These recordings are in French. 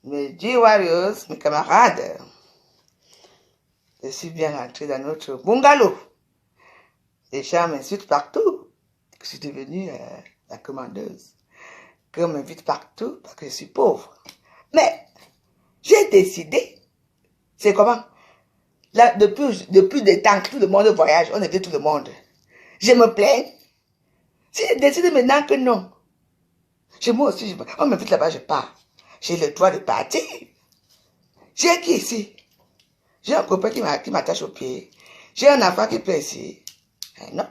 Mes G-Warriors, mes camarades, je suis bien rentré dans notre bungalow. Les gens m'insultent partout, que je suis devenue la commandeuse. Qu'on m'invite partout parce que je suis pauvre. Mais j'ai décidé, c'est comment? Là, depuis des temps que tout le monde voyage, on invite tout le monde. Je me plains. Si je décide maintenant que non, moi aussi, on m'invite là-bas, je pars. J'ai le droit de partir. J'ai qui ici? J'ai un copain qui m'attache au pied. J'ai un enfant qui pleure ici. Non,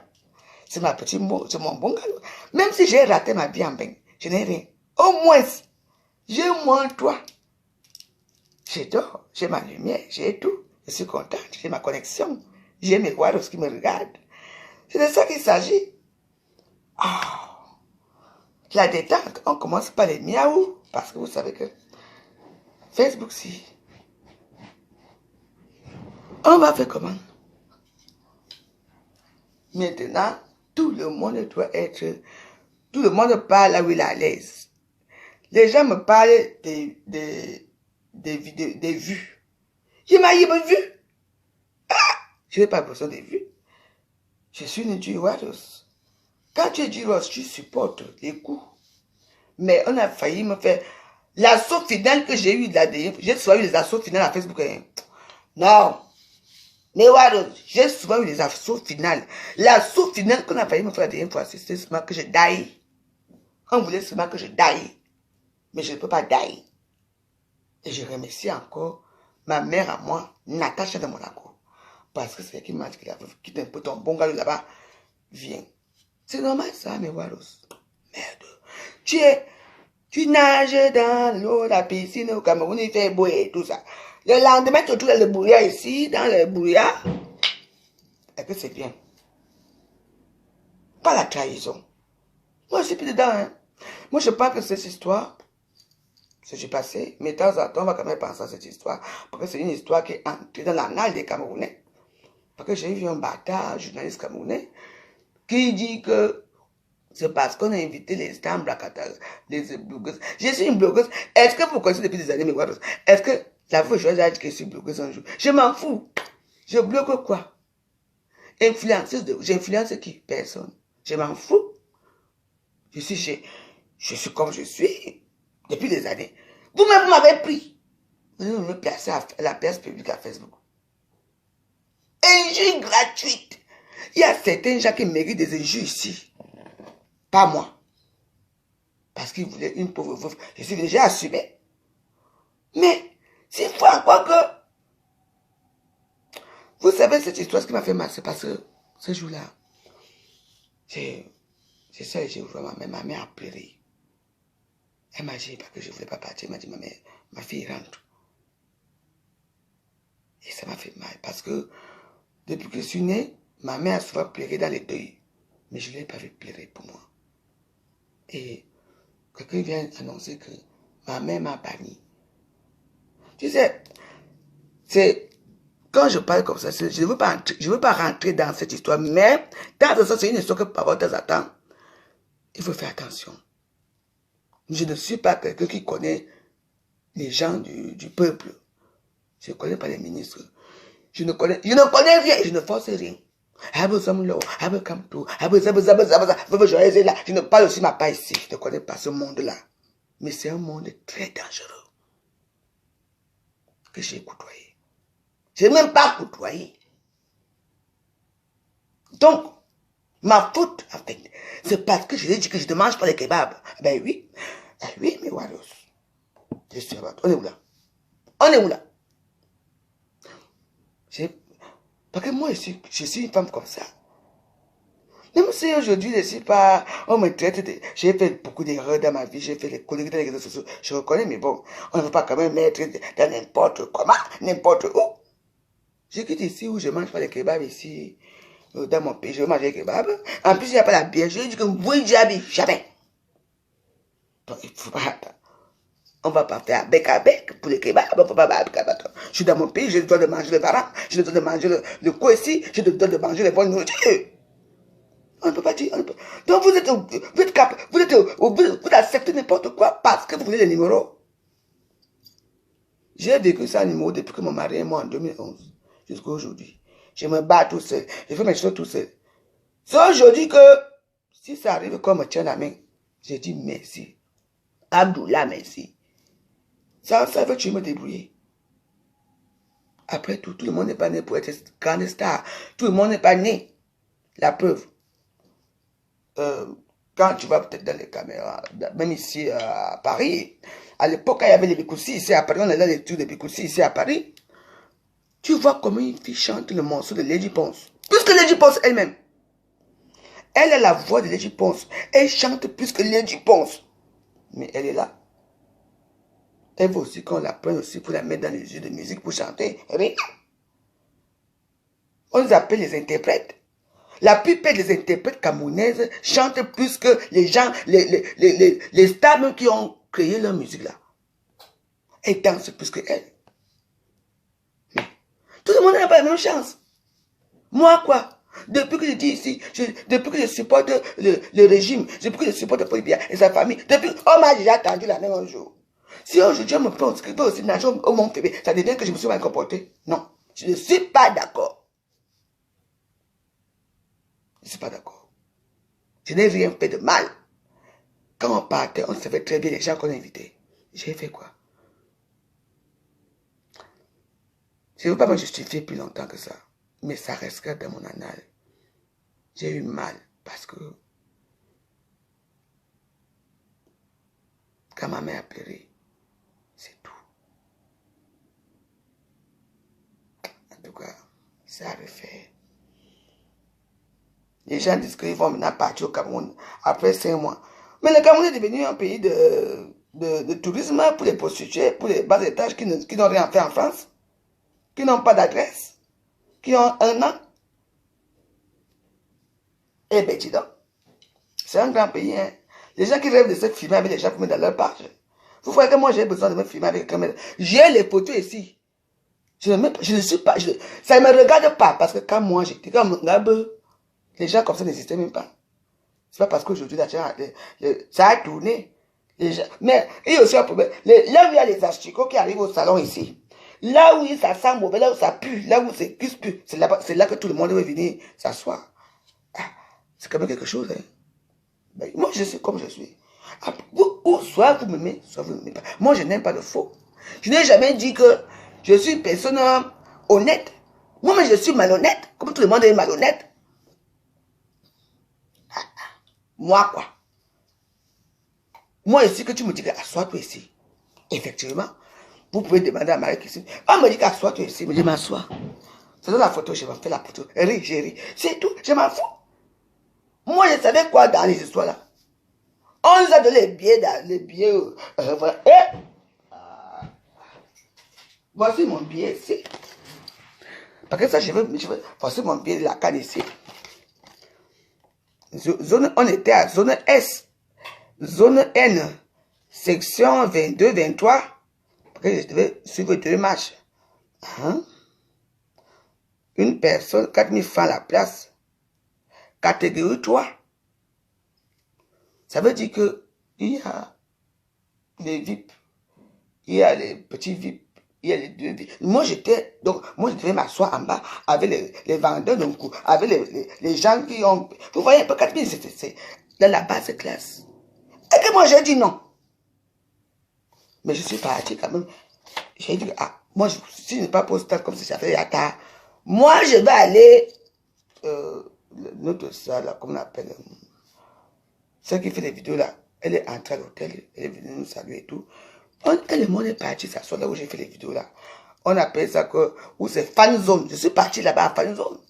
c'est ma petite mot, c'est mon bungalow. Même si j'ai raté ma vie en bain, je n'ai rien. Au moins, j'ai moins toi. J'ai dors, j'ai ma lumière, j'ai tout. Je suis contente, j'ai ma connexion. J'ai mes warriors qui me regardent. C'est de ça qu'il s'agit. Oh, la détente, on commence par les miaou. Parce que vous savez que Facebook, si. On va faire comment? Maintenant, tout le monde doit être... Tout le monde parle là où il est à l'aise. Les gens me parlent des vidéos, des vues. Je m'aille vu. Ah, je n'ai pas besoin des vues. Je suis une G-Warriors. Quand tu es G-Warriors, tu supportes les coups. Mais on a failli me faire... L'assaut final que j'ai eu là, j'ai souvent eu les assauts finales à Facebook. Non. Mais Warriors, j'ai souvent eu les assauts finales. L'assaut final qu'on a failli me faire la dernière fois, c'est seulement que je die. On voulait seulement que je die. Mais je ne peux pas die. Et je remercie encore ma mère à moi, Natacha de Monaco. Parce que c'est elle qui m'a dit qu'il a quitté un peu ton bon gars là-bas. Viens. C'est normal ça, mes Warriors. Merde. Tu nages dans l'eau, la piscine au Cameroun, il fait beau et tout ça. Le lendemain, tu trouves le brouillard ici, dans le brouillard. Et que c'est bien. Pas la trahison. Moi, je suis plus dedans. Hein. Moi, je pense que cette histoire, ce que j'ai passé, mais de temps en temps, on va quand même penser à cette histoire. Parce que c'est une histoire qui est entrée dans l'annale des Camerounais. Parce que j'ai vu un bâtard, journaliste camerounais, qui dit que c'est parce qu'on a invité les stars les blogueuses. Je suis une blogueuse. Est-ce que vous connaissez depuis des années mes Warriors? Est-ce que la fois je a dit que je suis blogueuse un jour? Je m'en fous. Je bloque quoi? Influenceuse de... J'influence qui? Personne. Je m'en fous. Je suis comme je suis depuis des années. Vous-même, vous m'avez pris. Vous me placez à la place publique à Facebook. Injure gratuite. Il y a certains gens qui méritent des injures ici. Pas moi. Parce qu'ils voulaient une pauvre veuve. Je suis déjà assumé. Mais, s'il faut encore que... Vous savez, cette histoire, ce qui m'a fait mal, c'est parce que ce jour-là, c'est ça, j'ai ouvert ma mère a pleuré. Elle m'a dit, parce que je ne voulais pas partir, elle m'a dit, ma fille rentre. Et ça m'a fait mal, parce que depuis que je suis né, ma mère a souvent pleuré dans les deuils. Mais je ne l'ai pas vu pleurer pour moi. Et quelqu'un vient annoncer que ma mère m'a banni. Tu sais, c'est... Quand je parle comme ça, je ne veux pas rentrer dans cette histoire, mais dans ça, c'est une histoire que parfois, de temps en temps, il faut faire attention. Je ne suis pas quelqu'un qui connaît les gens du peuple. Je ne connais pas les ministres. Je ne connais rien, je ne force rien. Je ne parle aussi ma part ici. Je ne connais pas ce monde-là. Mais c'est un monde très dangereux que j'ai côtoyé. Je n'ai même pas côtoyé. Donc, ma faute, en fait, c'est parce que je lui ai dit que je ne mange pas les kebabs. Ben oui. Oui, mais Warriors. Je suis là. On est où là? On est où là? Parce que moi, je suis une femme comme ça. Même si aujourd'hui, je ne suis pas... On me traite de... J'ai fait beaucoup d'erreurs dans ma vie. J'ai fait les conneries dans les réseaux sociaux. Je reconnais, mais bon, on ne veut pas quand même mettre dans n'importe comment, n'importe où. Je quitte ici où je mange pas les kebabs ici. Dans mon pays, je vais manger les kebabs. En plus, il n'y a pas la bière. Je dis que oui, jamais. Donc, il ne faut pas attendre. On ne va pas faire bec à bec pour les kebabs. On ne va pas faire bec à bec. Je suis dans mon pays, j'ai le droit de manger le baran. J'ai le droit de manger le ici. J'ai le droit de manger les bonnes nourritures. On ne peut pas dire. Donc, vous acceptez n'importe quoi parce que vous voulez les numéros. J'ai vécu ça à numéro depuis que mon mari est mort en 2011 jusqu'à aujourd'hui. Je me bats tout seul. Je fais mes choses tout seul. C'est aujourd'hui que, si ça arrive qu'on me tient la main, je dis merci. Abdoullah, merci. Ça veut que tu me débrouiller. Après tout, tout le monde n'est pas né pour être grande star. Tout le monde n'est pas né. La preuve. Quand tu vas peut-être dans les caméras, même ici à Paris, à l'époque, il y avait les Bikoussi ici à Paris, on est dans les tours des Bikoussi ici à Paris. Tu vois comment une fille chante le morceau de Lady Ponce. Plus que Lady Ponce elle-même. Elle a la voix de Lady Ponce. Elle chante plus que Lady Ponce. Mais elle est là. Elle veut aussi qu'on la prenne aussi pour la mettre dans les yeux de musique pour chanter. Rien. On les appelle les interprètes. La plupart des interprètes camerounaises chantent plus que les gens, les stars même qui ont créé leur musique là. Elles dansent plus que elles. Mais tout le monde n'a pas la même chance. Moi quoi? Depuis que je dis ici, depuis que je supporte le régime, depuis que je supporte Paul Biya et sa famille, depuis on m'a déjà attendu la même un jour. Si aujourd'hui on me prend aussi nation au monde bébé, ça devient que je me suis mal comporté. Non, je ne suis pas d'accord. Je ne suis pas d'accord. Je n'ai rien fait de mal. Quand on partait, on savait très bien les gens qu'on invitait. J'ai fait quoi? Je ne veux pas me justifier plus longtemps que ça. Mais ça restera dans mon annale. J'ai eu mal parce que quand ma mère a pleuré, c'est tout. En tout cas, ça a refait. Les gens disent qu'ils vont maintenant partir au Cameroun après 5 mois. Mais le Cameroun est devenu un pays de tourisme pour les prostituées, pour les bas étages qui n'ont rien fait en France, qui n'ont pas d'adresse, qui ont 1 an. Eh bien, dis donc, c'est un grand pays. Hein. Les gens qui rêvent de se filmer avec les gens pour mettre dans leur page. Vous voyez que moi, j'ai besoin de me filmer avec la caméra. J'ai les photos ici. Je ne suis pas... ça ne me regarde pas. Parce que quand moi, j'étais comme Ngabe, les gens comme ça n'existaient même pas. C'est pas parce qu'aujourd'hui, ça a tourné. Les gens, mais il y a aussi un problème. Là où il y a les asticots qui arrivent au salon ici, là où ça sent mauvais, là où ça pue, là où c'est pue, c'est là que tout le monde veut venir s'asseoir. C'est quand même quelque chose. Hein. Ben, moi, je suis comme je suis. Soit vous m'aimez, soit vous ne m'aimez pas. Moi, je n'aime pas le faux. Je n'ai jamais dit que je suis une personne honnête. Moi-même, je suis malhonnête. Comme tout le monde est malhonnête. Moi, quoi. Moi, ici, que tu me dis assois-toi ici. Effectivement, vous pouvez demander à Marie ici. On me dit qu'assois-toi ici. Mais je m'assois. C'est dans la photo, je vais faire la photo. Ris, j'ai ri. C'est tout, je m'en fous. Moi, je savais quoi dans les histoires là. On nous a donné les billets, voilà. Voici mon billet ici. Parce que ça, je veux voici mon billet de la canne ici. On était à zone S. Zone N. Section 22-23. Parce que je devais suivre 2 matchs. Hein? Une personne, 4000 francs la place. Catégorie 3. Ça veut dire que il y a les VIP, il y a les petits VIP, il y a les 2 VIP. Moi, je devais m'asseoir en bas avec les vendeurs d'un coup, avec les gens qui ont... Vous voyez un peu 4000, c'est dans la basse classe. Et que moi, j'ai dit non. Mais je suis parti quand même. J'ai dit, moi, si je n'ai pas pour stade comme si ça fait Yata, moi, je vais aller, notre salle, comment on appelle, celle qui fait les vidéos là, elle est entrée à l'hôtel, elle est venue nous saluer et tout. Et le monde est parti s'asseoir là où j'ai fait les vidéos là. On appelle ça que, où c'est fan zone. Je suis parti là-bas à fan zone.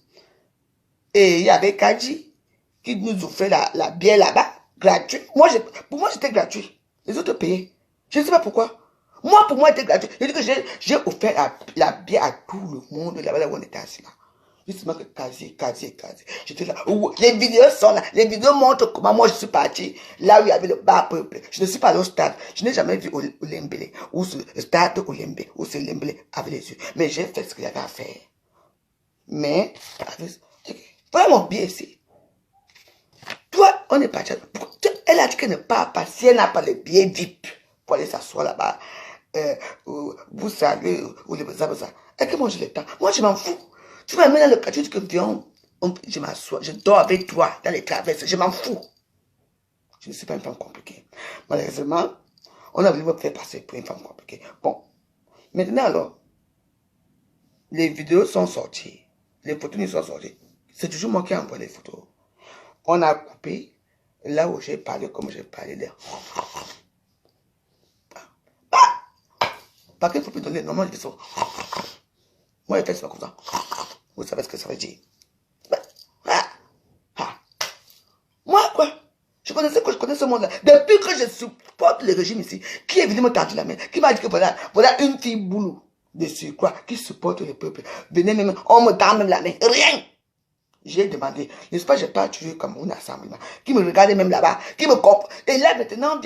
Et il y avait Kaji qui nous offrait la bière là-bas, gratuit. Pour moi, c'était gratuit. Les autres payaient. Je ne sais pas pourquoi. Moi, pour moi, c'était gratuit. Je dis que j'ai offert la bière à tout le monde là-bas là où on était assis là. Justement que Kazi. J'étais là. Les vidéos sont là. Les vidéos montrent comment moi je suis parti. Là où il y avait le bar peuple. Je ne suis pas allé au stade. Je n'ai jamais vu Olembele. Ou le stade Olembe. Ou c'est Olembele avec les yeux. Mais j'ai fait ce qu'il y avait à faire. Mais, voilà mon billet ici. Toi, on est parti. Elle a dit qu'elle ne part pas si elle n'a pas le billet VIP pour aller s'asseoir là-bas. vous saluez, ou les ça. Et que moi j'ai le temps. Moi je m'en fous. Tu vas m'amener dans le quartier, tu dis que viens, je m'assois, je dors avec toi dans les traverses, je m'en fous. Je ne suis pas une femme compliquée. Malheureusement, on a voulu me faire passer pour une femme compliquée. Bon, maintenant alors, les vidéos sont sorties, les photos ne sont sorties. C'est toujours moi qui ai envoyé les photos. On a coupé là où j'ai parlé, comme j'ai parlé là. Parce qu'il ne faut plus donner, normalement, je fais ça. Moi, je fais ça comme ça. Vous savez ce que ça veut dire. Moi, quoi? Je connais ce monde-là. Depuis que je supporte le régime ici, qui est venu me tendre la main, qui m'a dit que voilà une fille boulot de surcroît, qui supporte le peuple. Venez même, on me tend même la main. Rien. J'ai demandé, n'est-ce pas, j'ai pas tué comme un assemblement, qui me regardait même là-bas, qui me comprend. Et là, maintenant,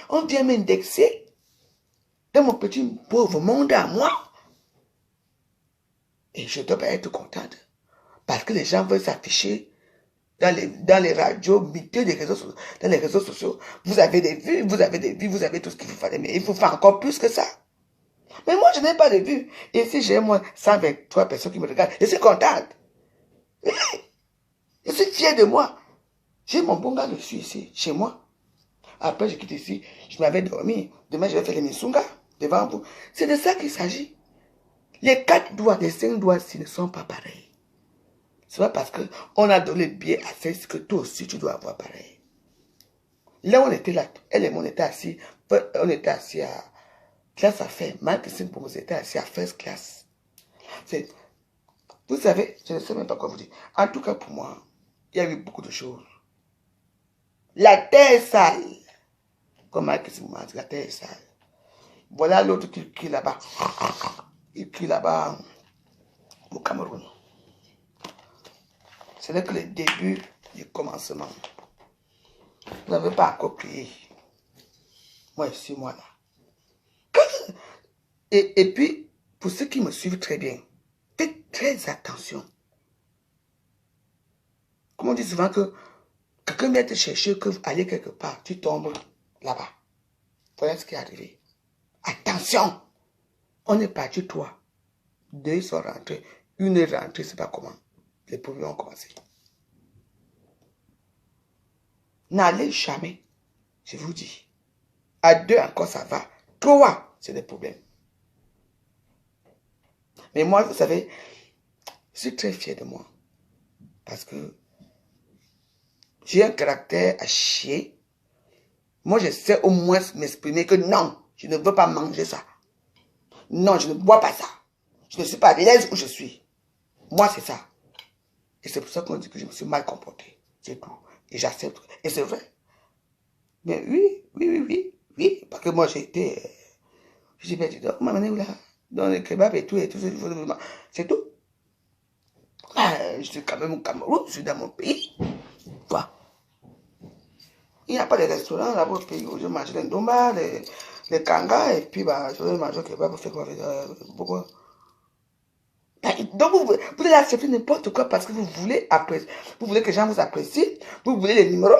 on vient m'indexer dans mon petit pauvre monde à moi. Et je dois pas être contente. Parce que les gens veulent s'afficher dans les radios, miteux des réseaux sociaux, dans les réseaux sociaux. Vous avez des vues, vous avez tout ce qu'il vous fallait. Mais il faut faire encore plus que ça. Mais moi, je n'ai pas de vues. Et si j'ai moins 123 personnes qui me regardent, je suis contente. Je suis fière de moi. J'ai mon bon gars dessus ici, chez moi. Après, je quitte ici, je m'avais dormi. Demain, je vais faire les misungas devant vous. C'est de ça qu'il s'agit. Les 4 doigts, les 5 doigts, s'ils ne sont pas pareils. C'est pas parce qu'on a donné le biais à celle que toi aussi, tu dois avoir pareil. Là, on était là, elle et moi, on était assis à classe à faire. Marc et pour nous, était assis à first class. Vous savez, je ne sais même pas quoi vous dire. En tout cas, pour moi, il y a eu beaucoup de choses. La terre est sale. Comme Marc et moi, la terre est sale. Voilà l'autre qui crie là-bas. Il crie là-bas au Cameroun. Ce n'est que le début du commencement. Vous n'avez pas encore crié. Moi, je suis moi là. Et puis, pour ceux qui me suivent très bien, faites très attention. Comme on dit souvent que quelqu'un vient te chercher, que vous allez quelque part, tu tombes là-bas. Voilà ce qui est arrivé. Attention! On est parti, toi. 2 sont rentrés. 1 est rentrée, je ne sais pas comment. Les problèmes ont commencé. N'allez jamais, je vous dis. À 2 encore, ça va. 3, c'est des problèmes. Mais moi, vous savez, je suis très fier de moi. Parce que j'ai un caractère à chier. Moi, je sais au moins m'exprimer que non, je ne veux pas manger ça. Non, je ne bois pas ça. Je ne suis pas à l'aise où je suis. Moi, c'est ça. Et c'est pour ça qu'on dit que je me suis mal comporté. C'est tout. Et j'accepte. Et c'est vrai. Mais oui. Parce que moi, j'ai été... j'ai dit, donc, on m'a amené où là? Dans le kebab et tout. C'est tout. Je suis quand même au Cameroun, je suis dans mon pays. Quoi? Il n'y a pas de restaurant là-bas au pays où je mange les ndomba, les kangas, et puis je vais manger au kebab pour faire quoi? Pourquoi? Donc vous allez accepter n'importe quoi parce que vous voulez apprécier. Vous voulez que les gens vous apprécient. Vous voulez les numéros.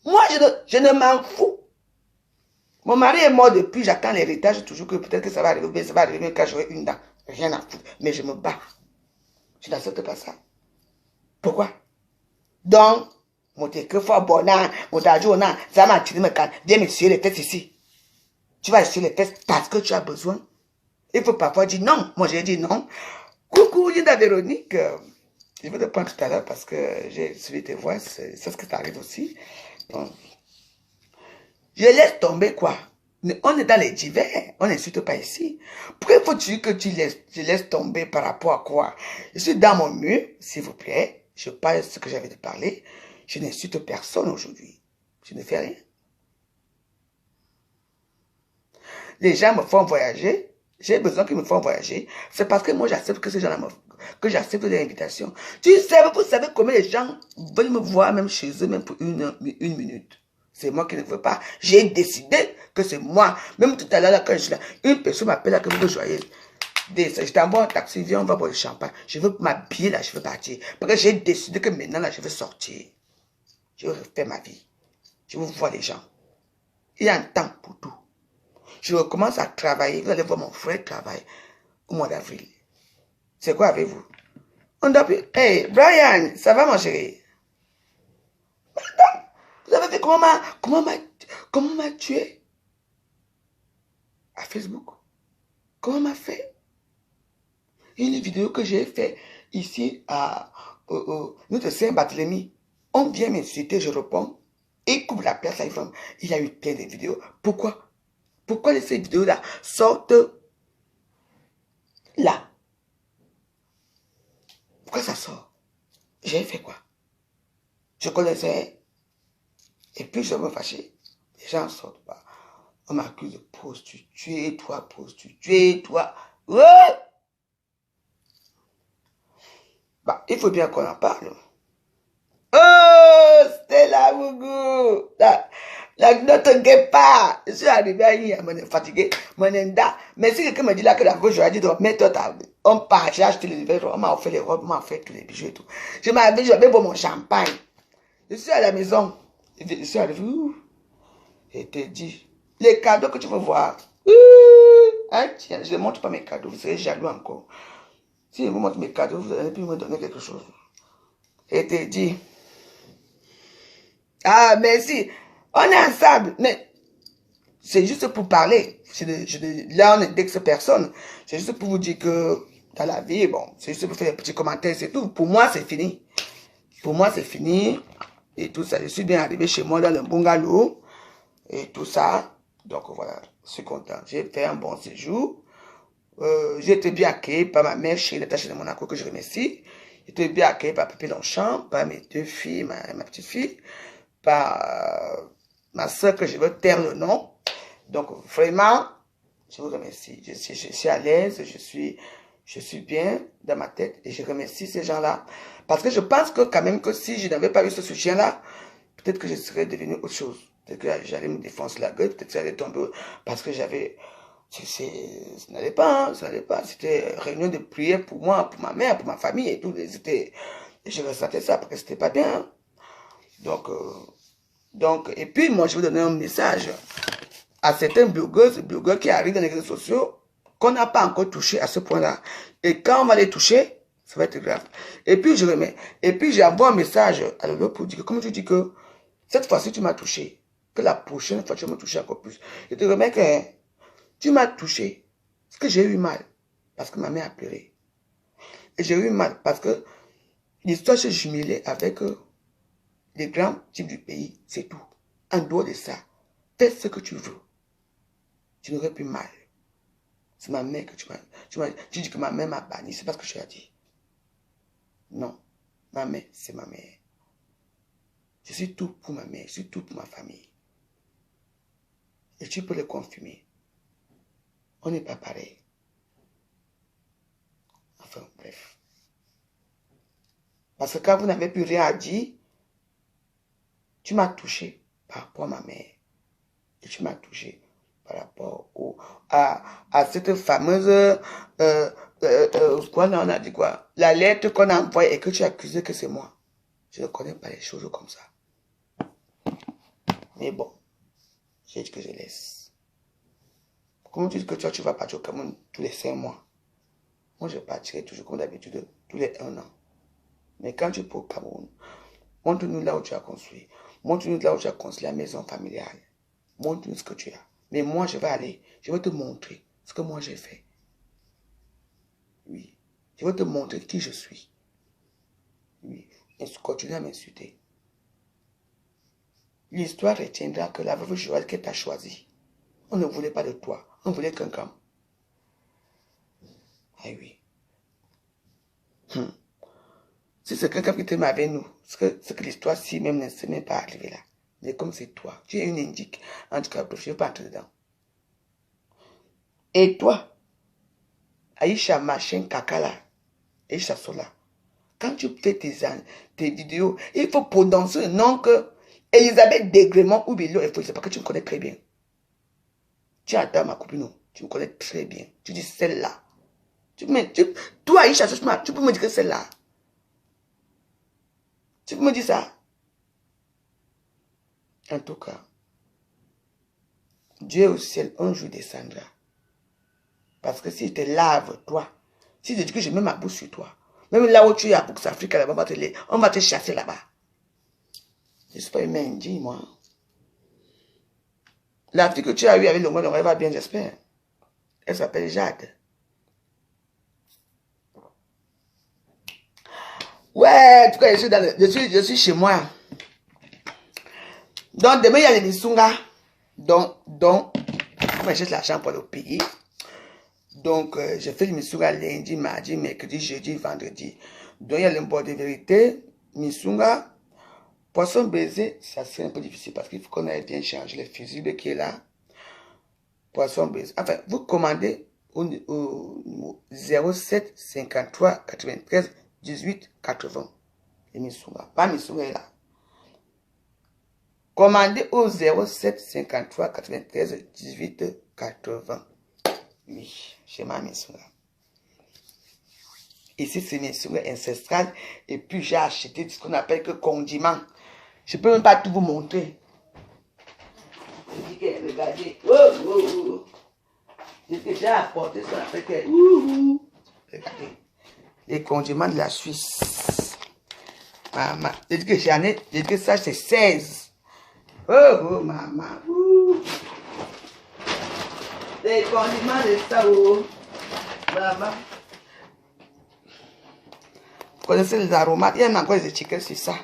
Moi, je ne m'en fous. Mon mari est mort depuis, j'attends l'héritage toujours que peut-être que ça va arriver, mais ça va arriver quand j'aurai une dent. Rien à foutre. Mais je me bats. Je n'accepte pas ça. Pourquoi? Donc, mon que fort bonheur, mon dajo, ça m'a tiré me calme. Viens me suivre les tests ici. Tu vas suivre les tests parce que tu as besoin. Il faut parfois dire non. Moi, j'ai dit non. Coucou, Linda Véronique. Je vais te prendre tout à l'heure parce que j'ai suivi tes voix. C'est ce que ça arrive aussi. Donc, je laisse tomber quoi. On est dans les divers. On n'insulte pas ici. Pourquoi faut-il que je laisse tomber par rapport à quoi? Je suis dans mon mur, s'il vous plaît. Je parle ce que j'avais de parler. Je n'insulte personne aujourd'hui. Je ne fais rien. Les gens me font voyager. J'ai besoin qu'ils me font voyager. C'est parce que moi, j'accepte que ces gens-là que j'accepte l'invitation. Vous savez combien les gens veulent me voir même chez eux, même pour une minute. C'est moi qui ne veux pas. J'ai décidé que c'est moi. Même tout à l'heure, quand je suis là, une personne m'appelle là, que vous joyeuse. Je t'envoie un taxi, viens, on va boire le champagne. Je veux m'habiller là, je veux partir. Parce que j'ai décidé que maintenant là, je veux sortir. Je veux faire ma vie. Je veux voir les gens. Il y a un temps pour tout. je recommence à travailler. Vous allez voir mon frère travailler au mois d'avril. C'est quoi avec vous? On doit plus... Hey, Brian, ça va mon chéri? Madame, vous avez vu comment m'a tué? À Facebook. Comment m'a fait? Une vidéo que j'ai fait ici à notre Saint-Barthélemy. On vient m'insulter, je réponds. Il coupe la place à iPhone. Il y a eu plein de vidéos. Pourquoi? Pourquoi ces vidéos-là sortent là? Pourquoi ça sort? J'ai fait quoi? Je connaissais. Et puis je me fâchais. Les gens ne sortent pas. On m'accuse de prostituée, toi. Ouais! Bah, il faut bien qu'on en parle. Oh, Stella Mougou! Notre guépard! Je suis arrivé à hier, je suis fatigué. Mais si quelqu'un me dit là que la gauche, j'aurais dit, mets-toi ta... On part, j'ai acheté les vêtements, on m'a offert les robes, on m'a offert tous les bijoux et tout. J'avais beau mon champagne. Je suis à la maison. Je suis arrivé, et te dit, les cadeaux que tu veux voir. Hein, tiens, je ne montre pas mes cadeaux, vous serez jaloux encore. Si je vous montre mes cadeaux, vous allez plus me donner quelque chose. Et te dit, ah, merci, on est ensemble, mais c'est juste pour parler. Là, on est d'ex-personnes. C'est juste pour vous dire que dans la vie, bon, c'est juste pour faire des petits commentaires, c'est tout. Pour moi, c'est fini. Pour moi, c'est fini. Et tout ça, je suis bien arrivé chez moi dans le bungalow. Et tout ça. Donc voilà, je suis content. J'ai fait un bon séjour. J'ai été bien accueilli par ma mère chez Natacha de Monaco, que je remercie. J'ai été bien accueilli par Pépé Longchamp, par mes deux filles, ma petite fille, par ma soeur que je veux taire le nom. Donc vraiment, je vous remercie. Je suis à l'aise, je suis bien dans ma tête et je remercie ces gens-là. Parce que je pense que quand même que si je n'avais pas eu ce soutien-là, peut-être que je serais devenu autre chose. Peut-être que j'allais me défoncer la gueule, peut-être que j'allais tomber parce que j'avais... Ça n'allait pas, hein, ça n'allait pas. C'était réunion de prière pour moi, pour ma mère, pour ma famille et tout. Et je ressentais ça parce que c'était pas bien. Donc, et puis moi je vais donner un message à certains blogueurs qui arrivent dans les réseaux sociaux, qu'on n'a pas encore touché à ce point-là. Et quand on va les toucher, ça va être grave. Et puis je remets. Et puis j'envoie un message à l'autre pour dire que, comme tu dis que cette fois-ci tu m'as touché, que la prochaine fois tu vas me toucher encore plus. Je te remets que tu m'as touché. Parce que j'ai eu mal. Parce que ma mère a pleuré. Et j'ai eu mal parce que l'histoire s'est jumelée avec les grands types du pays. C'est tout. En dehors de ça, fais ce que tu veux. Tu n'aurais plus mal. C'est ma mère que tu dis que ma mère m'a banni. C'est pas ce que tu as dit. Non. Ma mère, c'est ma mère. Je suis tout pour ma mère. Je suis tout pour ma famille. Et tu peux le confirmer. On n'est pas pareil. Enfin, bref. Parce que quand vous n'avez plus rien à dire, tu m'as touché par rapport à ma mère. Et tu m'as touché par rapport à cette fameuse... quoi, on a dit quoi? La lettre qu'on a envoyée et que tu as accusé que c'est moi. Je ne connais pas les choses comme ça. Mais bon, j'ai dit que je laisse. Comment tu dis que toi, tu vas partir au Cameroun tous les 5 mois? Moi, je partirai toujours comme d'habitude, tous les 1 an. Mais quand tu pars au Cameroun, montre-nous là où tu as construit. Montre-nous là où tu as construit la maison familiale. Montre-nous ce que tu as. Mais moi, je vais aller. Je vais te montrer ce que moi j'ai fait. Oui. Je vais te montrer qui je suis. Oui. Et continue à m'insulter. L'histoire retiendra que la veuve Joël qui t'a choisi. On ne voulait pas de toi. On voulait quelqu'un. Ah oui. Si c'est quelqu'un qui t'aime avec nous, c'est que l'histoire, si même ne s'est même pas arrivée là. Mais comme c'est toi, tu es une indique. En tout cas, je ne vais pas entrer dedans. Et toi, Aïcha machin caca là, Aïcha Sola, quand tu fais tes vidéos, il faut prononcer le nom que Elisabeth Degrémont ou Bilo, il faut, c'est pas que tu me connais très bien. Tu adores ma copine, tu me connais très bien. Tu dis celle-là. Toi, Aïcha, tu peux me dire que celle-là. Tu peux me dire ça. En tout cas, Dieu au ciel, un jour descendra. Parce que si je te lave, toi, si je dis que je mets ma bouche sur toi, même là où tu es à Bourse Afrique, là-bas, on va te chasser là-bas. Je ne suis pas humain, dis-moi. La fille que tu as eue avec le monde, elle va bien, j'espère. Elle s'appelle Jade. Ouais, en tout cas, je suis chez moi. Donc, demain, il y a les Missunga. Donc, on m'achète l'argent pour le payer. Donc, je fais le Missunga lundi, mardi, mercredi, jeudi, vendredi. Donc, il y a l'import de vérité. Missunga, poisson baiser, ça c'est un peu difficile parce qu'il faut qu'on ait bien changé les fusibles qui est là. Poisson baiser. Enfin, vous commandez au 07 53 93 18 80. Et Missunga. Pas Missunga est là. Commandez au 07 53 93 18 80. Oui, chez ma Missunga. Ici, c'est Missunga ancestrale. Et puis, j'ai acheté ce qu'on appelle que condiment. Je ne peux même pas tout vous montrer. Je dis que, regardez. Je dis que j'ai apporté ce qu'on appelle que. Regardez. Les condiments de la Suisse. Maman. Je dis que j'en ai. Je dis que ça, c'est 16. Maman. Les condiments de ça, maman. Vous connaissez les aromates? Il y a encore des étiquettes sur ça.